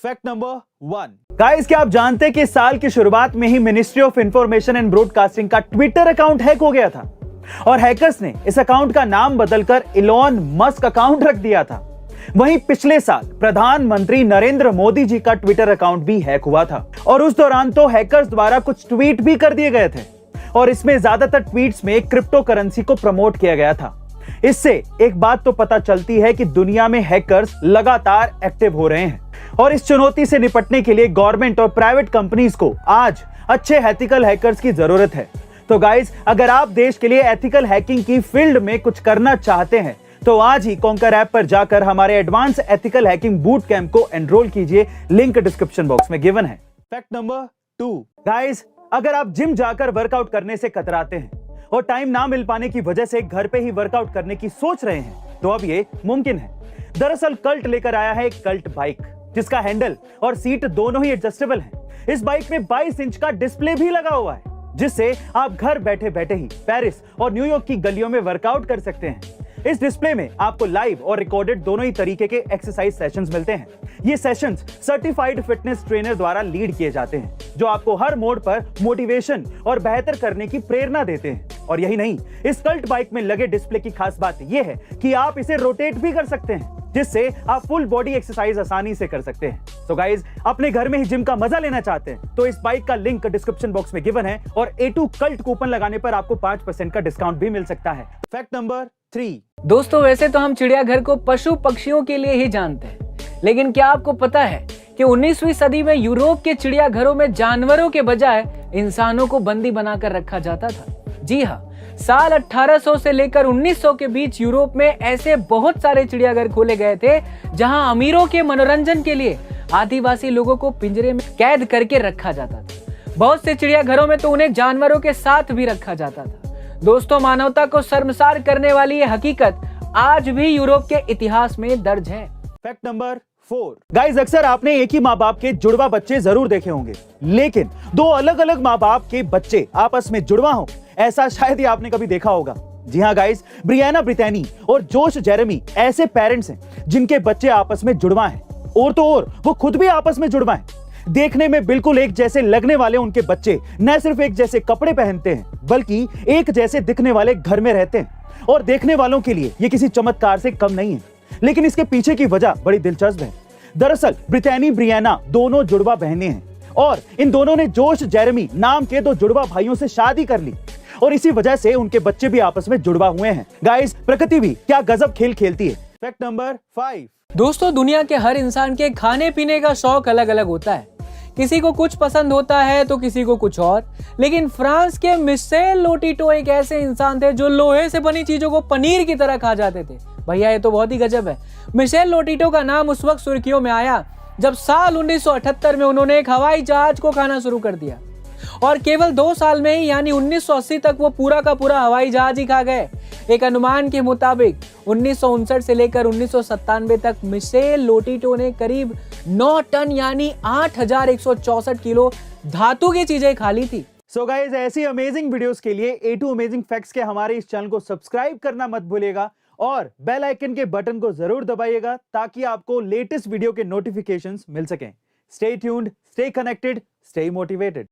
Fact number 1 guys, क्या आप जानते हैं कि साल की शुरुआत में ही ministry of information and broadcasting का ट्विटर अकाउंट हैक हो गया था और हैकर्स ने इस अकाउंट का नाम बदलकर इलॉन मस्क अकाउंट रख दिया था। वहीं पिछले साल प्रधानमंत्री नरेंद्र मोदी जी का ट्विटर अकाउंट भी हैक हुआ था और उस दौरान तो हैकर्स द्वारा कुछ ट्वीट भी कर दिए गए थे और इसमें ज्यादातर ट्वीट्स में क्रिप्टो करेंसी को प्रमोट किया गया था। इससे एक बात तो पता चलती है कि दुनिया में हैकर्स लगातार एक्टिव हो रहे हैं और इस चुनौती से निपटने के लिए गवर्नमेंट और प्राइवेट कंपनीज को आज अच्छे एथिकल हैकर्स की जरूरत है। तो गाइस, अगर आप देश के लिए एथिकल हैकिंग की फील्ड में कुछ करना चाहते हैं तो आज ही कॉन्कर ऐप पर जाकर हमारे advance ethical hacking boot camp को एनरोल कीजिए। लिंक डिस्क्रिप्शन बॉक्स में गिवन है। फैक्ट नंबर 2 गाइस, अगर आप जिम जाकर वर्कआउट करने से कतराते हैं और टाइम ना मिल पाने की वजह से घर पे ही वर्कआउट करने की सोच रहे हैं तो अब ये मुमकिन है। दरअसल कल्ट लेकर आया है एक कल्ट बाइक जिसका हैंडल और सीट दोनों ही एडजस्टेबल है। इस बाइक में 22 इंच का डिस्प्ले भी लगा हुआ है जिससे आप घर बैठे बैठे ही पेरिस और न्यूयॉर्क की गलियों में वर्कआउट कर सकते हैं। इस डिस्प्ले में आपको लाइव और रिकॉर्डेड दोनों ही तरीके के एक्सरसाइज सेशंस मिलते हैं। ये सेशंस सर्टिफाइड फिटनेस ट्रेनर द्वारा लीड किए जाते हैं जो आपको हर मोड पर मोटिवेशन और बेहतर करने की प्रेरणा देते हैं। और यही नहीं, इस कल्ट बाइक में लगे डिस्प्ले की खास बात यह है कि आप इसे रोटेट भी कर सकते हैं जिससे आप फुल बॉडी एक्सरसाइज आसानी से कर सकते हैं। तो गाइज, अपने घर में ही जिम का मजा लेना चाहते हैं तो इस बाइक का लिंक डिस्क्रिप्शन बॉक्स में गिवन है और A2 कल्ट कूपन लगाने पर आपको 5% का डिस्काउंट भी मिल सकता है। फैक्ट नंबर 3 दोस्तों, वैसे तो हम चिड़ियाघर को पशु पक्षियों के लिए ही जानते हैं, लेकिन क्या आपको पता है कि 19वीं सदी में यूरोप के चिड़ियाघरों में जानवरों के बजाय इंसानों को बंदी बनाकर रखा जाता था। जी हाँ, साल 1800 से लेकर 1900 के बीच यूरोप में ऐसे बहुत सारे चिड़ियाघर खोले गए थे जहां अमीरों के मनोरंजन के लिए आदिवासी लोगों को पिंजरे में कैद करके रखा जाता था। बहुत से चिड़ियाघरों में तो उन्हें जानवरों के साथ भी रखा जाता था। दोस्तों, मानवता को शर्मसार करने वाली ये हकीकत आज भी यूरोप के इतिहास में दर्ज है। फैक्ट नंबर 4 गाइस, अक्सर आपने एक ही माँ बाप के जुड़वा बच्चे जरूर देखे होंगे, लेकिन दो अलग अलग माँ बाप के बच्चे आपस में जुड़वा हो ऐसा शायद ही आपने कभी देखा होगा। जी हाँ गाइस, ब्रियाना ब्रिटेनी और जोश जेरेमी ऐसे पेरेंट्स हैं जिनके बच्चे आपस में जुड़वा हैं और तो और वो खुद भी आपस में जुड़वा हैं। देखने में बिल्कुल एक जैसे लगने वाले उनके बच्चे न सिर्फ एक जैसे कपड़े पहनते हैं बल्कि एक जैसे दिखने वाले घर में रहते हैं और देखने वालों के लिए ये किसी चमत्कार से कम नहीं है। लेकिन इसके पीछे की वजह बड़ी दिलचस्प है। दरअसल ब्रिटेनी ब्रियाना दोनों जुड़वा बहनें हैं और इन दोनों ने जोश जेरेमी नाम के दो जुड़वा भाइयों से शादी कर ली और इसी वजह से उनके बच्चे भी आपस में जुड़वा हुए हैं। गाइस, प्रकृति भी क्या गजब खेल खेलती है। फैक्ट नंबर 5 दोस्तों, दुनिया के हर इंसान के खाने पीने का शौक अलग अलग होता है। किसी को कुछ पसंद होता है तो किसी को कुछ और। लेकिन फ्रांस के मिशेल लोटिटो एक ऐसे इंसान थे जो लोहे से बनी चीजों को पनीर की तरह खा जाते थे। भैया, ये तो बहुत ही गजब है। मिशेल लोटिटो का नाम उस वक्त सुर्खियों में आया जब साल 1978 में उन्होंने एक हवाई जहाज को खाना शुरू कर दिया और केवल 2 साल में ही यानी 1980 तक वो पूरा का पूरा हवाई जहाज ही खा गए। एक अनुमान के मुताबिक 1959 से लेकर 1997 तक मिशेल लोटिटो ने करीब 9 टन यानी 8164 किलो धातु की चीजें खा ली थी। सो गाइस, ऐसी अमेजिंग वीडियोस के लिए A2 अमेजिंग फैक्ट्स के हमारे इस चैनल को सब्सक्राइब करना मत भूलिएगा और बेल आइकन के बटन को जरूर दबाइएगा ताकि आपको लेटेस्ट वीडियो के नोटिफिकेशंस मिल सकें। Stay tuned, stay connected, stay motivated.